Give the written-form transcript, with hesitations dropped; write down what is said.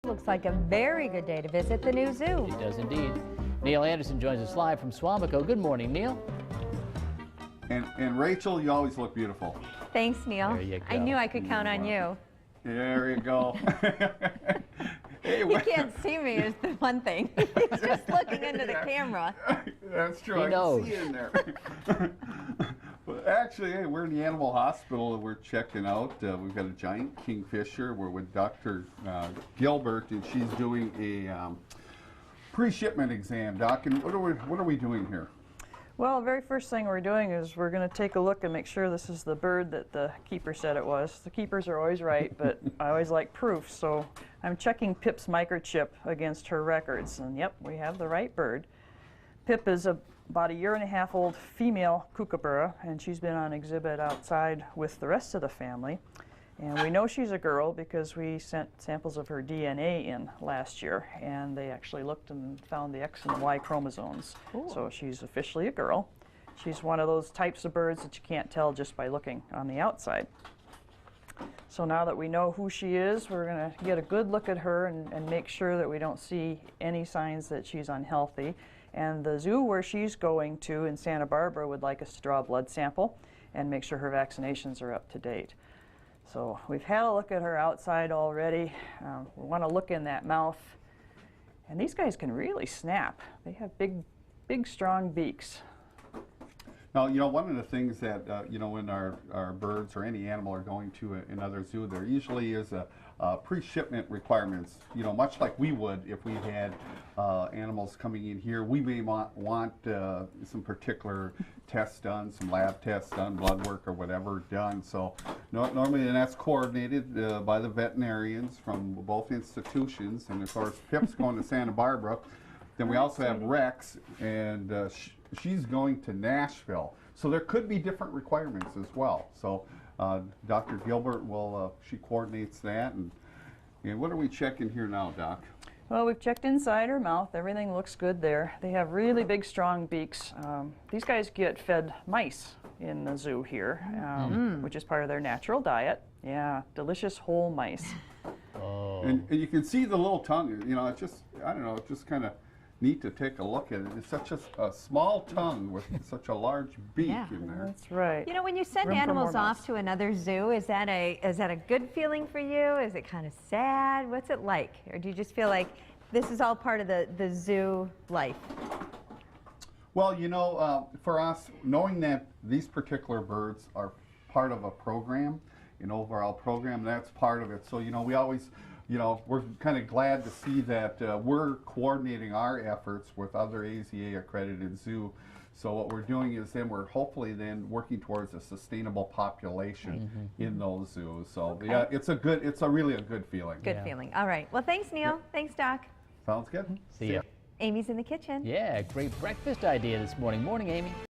looks like a very good day to visit the new zoo. It does indeed. Neil Anderson joins us live from Swamico. Good morning, Neil. And Rachel, you always look beautiful. Thanks, Neil. There you go. I knew I could count on you. There you go. Hey, You can't see me is the one thing. He's just looking into the camera. That's true. He knows. I can see in there. But actually, hey, we're in the animal hospital and we're checking out. We've got a giant kingfisher. We're with Dr. Gilbert, and she's doing a pre-shipment exam. Doc, and what are we doing here? Well, the very first thing we're doing is we're going to take a look and make sure this is the bird that the keeper said it was. The keepers are always right, but I always like proof, so I'm checking Pip's microchip against her records, and yep, we have the right bird. Pip is about a 1.5 year old female Kookaburra, and she's been on exhibit outside with the rest of the family. And we know she's a girl because we sent samples of her DNA in last year, and they actually looked and found the X and the Y chromosomes. Ooh. So she's officially a girl. She's one of those types of birds that you can't tell just by looking on the outside. So now that we know who she is, we're going to get a good look at her and make sure that we don't see any signs that she's unhealthy. And the zoo where she's going to in Santa Barbara would like us to draw a blood sample and make sure her vaccinations are up to date. So we've had a look at her outside already. We want to look in that mouth. And these guys can really snap. They have big, strong beaks. Now, you know, one of the things that, you know, when our birds or any animal are going to another zoo, there usually is a pre-shipment requirements. You know, much like we would if we had animals coming in here, we may want some particular tests done, some lab tests done, blood work or whatever done. So normally, and that's coordinated by the veterinarians from both institutions. And of course, Pip's going to Santa Barbara. Then we also have Rex, and she's going to Nashville. So there could be different requirements as well. So Dr. Gilbert will, she coordinates that. And what are we checking here now, Doc? Well, we've checked inside her mouth. Everything looks good there. They have really big, strong beaks. These guys get fed mice in the zoo here, which is part of their natural diet. Yeah, delicious whole mice. Oh. And you can see the little tongue. You know, it's just, I don't know, it's just kind of neat to take a look at it. It's such a small tongue with such a large beak in there. That's right. You know, when you send Room for animals more off mice. to another zoo, is that a good feeling for you? Is it kind of sad? What's it like? Or do you just feel like this is all part of the zoo life? Well, you know, for us, knowing that these particular birds are part of a program, an overall program, that's part of it. So, you know, we always, you know, we're kind of glad to see that we're coordinating our efforts with other AZA accredited zoo. So what we're doing is then we're hopefully then working towards a sustainable population in those zoos. So yeah, it's really a good feeling. Good feeling. All right. Well, thanks, Neil. Thanks, Doc. Sounds good. See ya. Amy's in the kitchen. Yeah, great breakfast idea this morning. Morning, Amy.